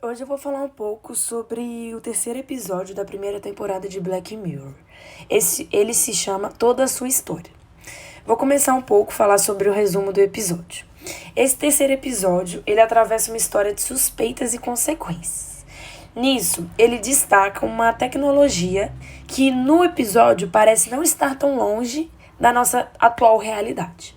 Hoje eu vou falar um pouco sobre o terceiro episódio da primeira temporada de Black Mirror. Ele se chama Toda a Sua História. Vou começar um pouco a falar sobre o resumo do episódio. Esse terceiro episódio, ele atravessa uma história de suspeitas e consequências. Nisso, ele destaca uma tecnologia que no episódio parece não estar tão longe da nossa atual realidade.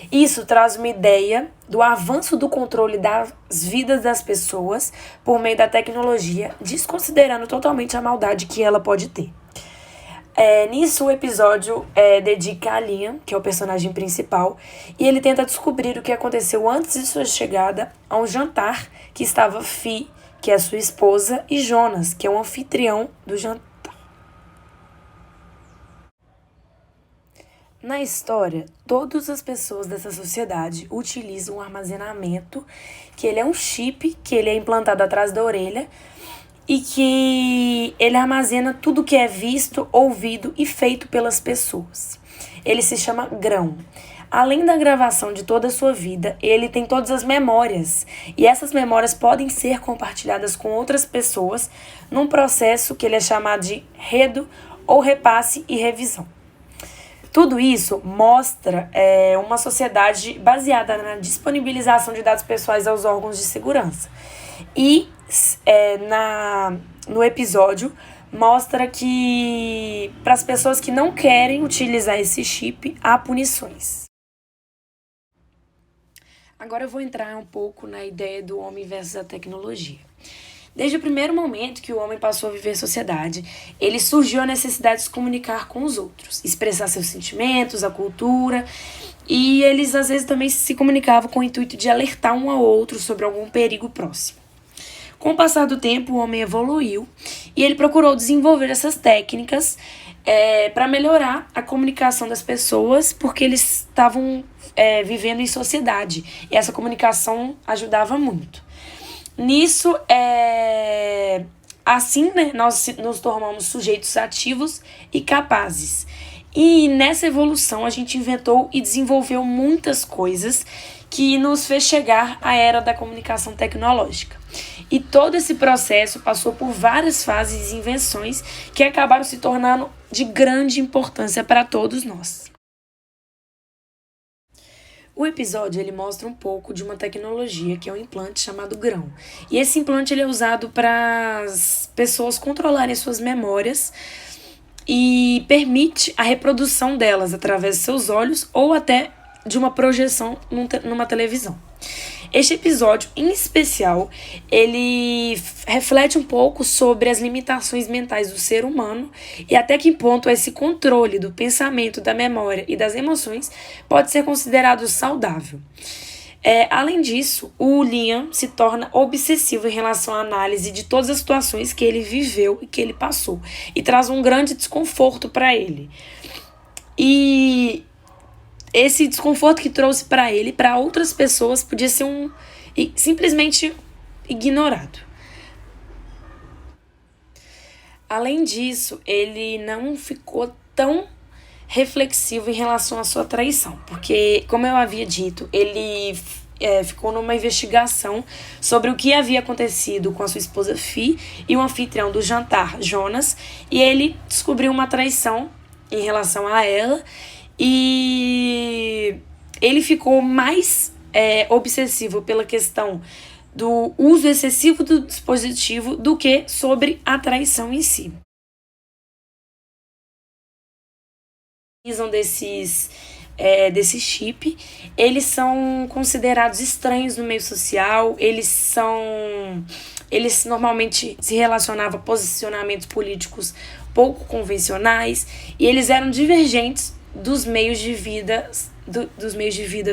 Isso traz uma ideia do avanço do controle das vidas das pessoas por meio da tecnologia, desconsiderando totalmente a maldade que ela pode ter. Nisso, o episódio dedica a Liam, que é o personagem principal, e ele tenta descobrir o que aconteceu antes de sua chegada a um jantar que estava Fi, que é sua esposa, e Jonas, que é o anfitrião do jantar. Na história, todas as pessoas dessa sociedade utilizam um armazenamento, que ele é um chip, que ele é implantado atrás da orelha, e que ele armazena tudo que é visto, ouvido e feito pelas pessoas. Ele se chama grão. Além da gravação de toda a sua vida, ele tem todas as memórias. E essas memórias podem ser compartilhadas com outras pessoas num processo que ele é chamado de redo ou repasse e revisão. Tudo isso mostra uma sociedade baseada na disponibilização de dados pessoais aos órgãos de segurança. E no episódio mostra que para as pessoas que não querem utilizar esse chip, há punições. Agora eu vou entrar um pouco na ideia do homem versus a tecnologia. Desde o primeiro momento que o homem passou a viver em sociedade, ele surgiu a necessidade de se comunicar com os outros, expressar seus sentimentos, a cultura, e eles às vezes também se comunicavam com o intuito de alertar um ao outro sobre algum perigo próximo. Com o passar do tempo, o homem evoluiu e ele procurou desenvolver essas técnicas para melhorar a comunicação das pessoas, porque eles estavam vivendo em sociedade e essa comunicação ajudava muito. Nisso, assim, né, nós nos tornamos sujeitos ativos e capazes. E nessa evolução a gente inventou e desenvolveu muitas coisas que nos fez chegar à era da comunicação tecnológica. E todo esse processo passou por várias fases e invenções que acabaram se tornando de grande importância para todos nós. O episódio ele mostra um pouco de uma tecnologia que é um implante chamado grão. E esse implante ele é usado para as pessoas controlarem suas memórias e permite a reprodução delas através de seus olhos ou até de uma projeção numa televisão. Este episódio, em especial, ele reflete um pouco sobre as limitações mentais do ser humano e até que ponto esse controle do pensamento, da memória e das emoções pode ser considerado saudável. Além disso, o Liam se torna obsessivo em relação à análise de todas as situações que ele viveu e que ele passou e traz um grande desconforto para ele. E esse desconforto que trouxe para ele, para outras pessoas, podia ser simplesmente ignorado. Além disso, ele não ficou tão reflexivo em relação à sua traição, porque, como eu havia dito, ele ficou numa investigação sobre o que havia acontecido com a sua esposa Fi e o anfitrião do jantar, Jonas, e ele descobriu uma traição em relação a ela. E ele ficou mais obsessivo pela questão do uso excessivo do dispositivo do que sobre a traição em si. Desse chip, eles são considerados estranhos no meio social, eles normalmente se relacionavam a posicionamentos políticos pouco convencionais e eles eram divergentes dos meios de vida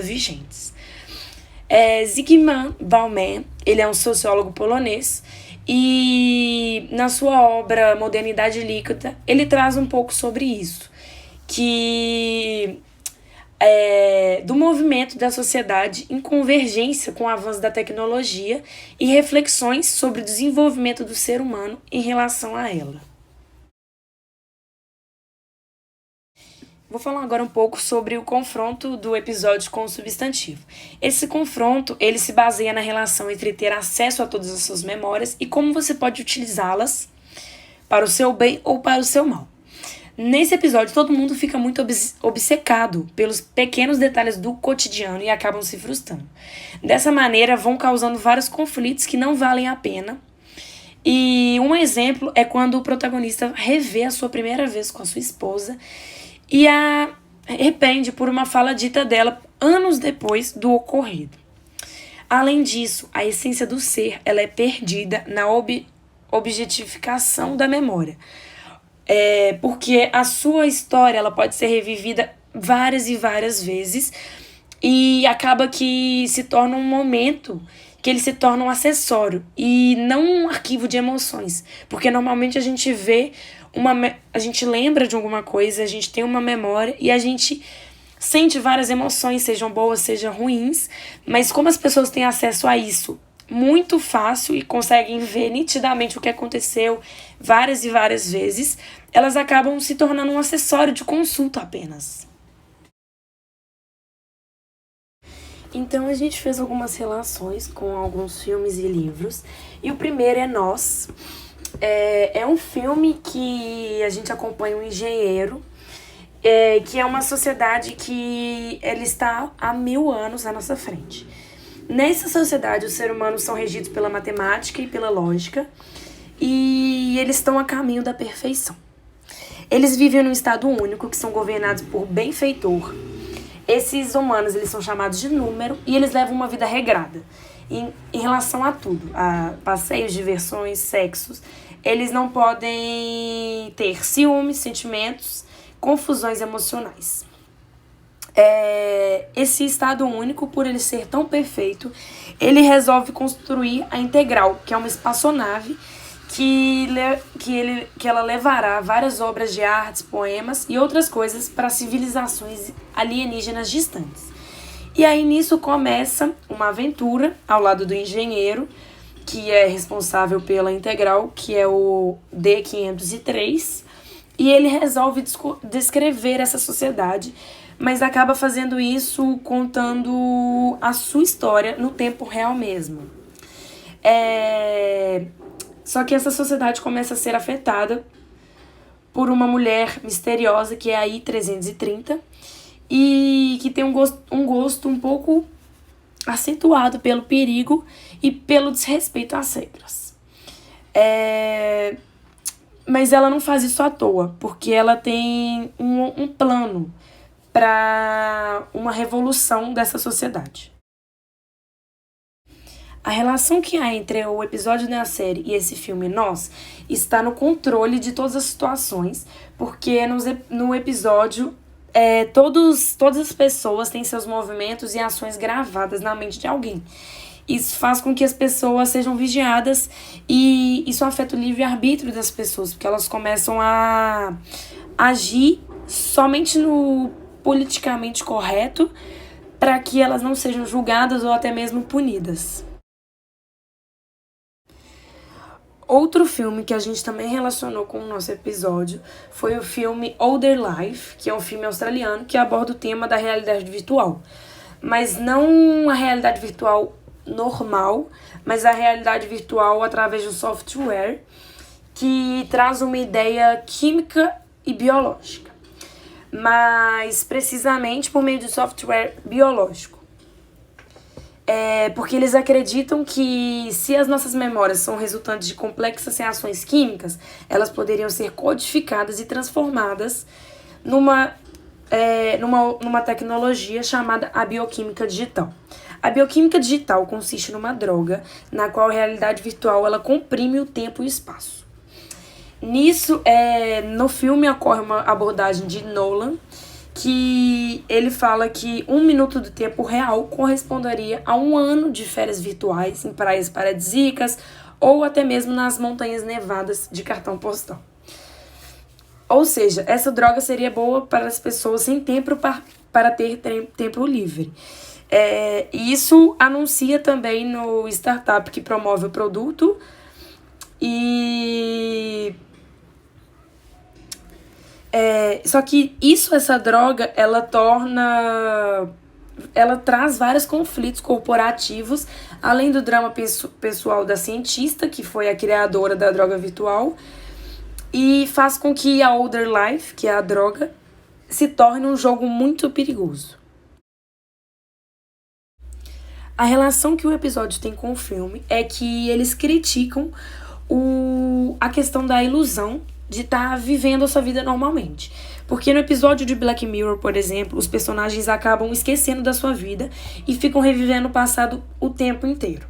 vigentes. Zygmunt Bauman, ele é um sociólogo polonês e na sua obra Modernidade Líquida ele traz um pouco sobre isso, que do movimento da sociedade em convergência com o avanço da tecnologia e reflexões sobre o desenvolvimento do ser humano em relação a ela. Vou falar agora um pouco sobre o confronto do episódio com o substantivo. Esse confronto, ele se baseia na relação entre ter acesso a todas as suas memórias e como você pode utilizá-las para o seu bem ou para o seu mal. Nesse episódio, todo mundo fica muito obcecado pelos pequenos detalhes do cotidiano e acabam se frustrando. Dessa maneira, vão causando vários conflitos que não valem a pena. E um exemplo é quando o protagonista revê a sua primeira vez com a sua esposa e a arrepende por uma fala dita dela anos depois do ocorrido. Além disso, a essência do ser ela é perdida na objetificação da memória. Porque a sua história ela pode ser revivida várias e várias vezes e acaba que se torna um momento que ele se torna um acessório e não um arquivo de emoções. Porque normalmente a gente a gente lembra de alguma coisa, a gente tem uma memória e a gente sente várias emoções, sejam boas, sejam ruins, mas como as pessoas têm acesso a isso muito fácil e conseguem ver nitidamente o que aconteceu várias e várias vezes, elas acabam se tornando um acessório de consulta apenas. Então a gente fez algumas relações com alguns filmes e livros, e o primeiro é Nós. É um filme que a gente acompanha um engenheiro, que é uma sociedade que ele está há 1000 anos à nossa frente. Nessa sociedade, os seres humanos são regidos pela matemática e pela lógica, e eles estão a caminho da perfeição. Eles vivem num estado único, que são governados por benfeitor. Esses humanos, eles são chamados de número, e eles levam uma vida regrada em relação a tudo, a passeios, diversões, sexos. Eles não podem ter ciúmes, sentimentos, confusões emocionais. Esse estado único, por ele ser tão perfeito, ele resolve construir a Integral, que é uma espaçonave que ela levará várias obras de artes, poemas e outras coisas para civilizações alienígenas distantes. E aí nisso começa uma aventura ao lado do engenheiro, que é responsável pela Integral, que é o D503, e ele resolve descrever essa sociedade, mas acaba fazendo isso contando a sua história no tempo real mesmo. Só que essa sociedade começa a ser afetada por uma mulher misteriosa, que é a I-330, e que tem um gosto um pouco acentuado pelo perigo e pelo desrespeito às regras. Mas ela não faz isso à toa, porque ela tem um plano para uma revolução dessa sociedade. A relação que há entre o episódio da série e esse filme Nós está no controle de todas as situações, porque no episódio todas as pessoas têm seus movimentos e ações gravadas na mente de alguém. Isso faz com que as pessoas sejam vigiadas e isso afeta o livre-arbítrio das pessoas, porque elas começam a agir somente no politicamente correto para que elas não sejam julgadas ou até mesmo punidas. Outro filme que a gente também relacionou com o nosso episódio foi o filme Older Life, que é um filme australiano que aborda o tema da realidade virtual. Mas não a realidade virtual normal, mas a realidade virtual através de um software que traz uma ideia química e biológica. Mas precisamente por meio de software biológico. Porque eles acreditam que se as nossas memórias são resultantes de complexas reações químicas, elas poderiam ser codificadas e transformadas numa tecnologia chamada a bioquímica digital. A bioquímica digital consiste numa droga na qual a realidade virtual ela comprime o tempo e o espaço. Nisso, no filme ocorre uma abordagem de Nolan, que ele fala que 1 minuto do tempo real corresponderia a 1 ano de férias virtuais em praias paradisíacas ou até mesmo nas montanhas nevadas de cartão postal. Ou seja, essa droga seria boa para as pessoas sem tempo para ter tempo livre. Isso anuncia também no startup que promove o produto e Só que essa droga, ela traz vários conflitos corporativos, além do drama pessoal da cientista, que foi a criadora da droga virtual, e faz com que a Older Life, que é a droga, se torne um jogo muito perigoso. A relação que o episódio tem com o filme é que eles criticam a questão da ilusão de estar vivendo a sua vida normalmente. Porque no episódio de Black Mirror, por exemplo, os personagens acabam esquecendo da sua vida e ficam revivendo o passado o tempo inteiro.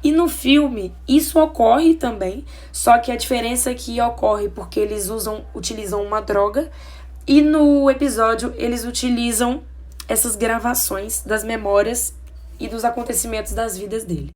E no filme, isso ocorre também, só que a diferença é que ocorre porque eles utilizam uma droga, e no episódio eles utilizam essas gravações das memórias e dos acontecimentos das vidas dele.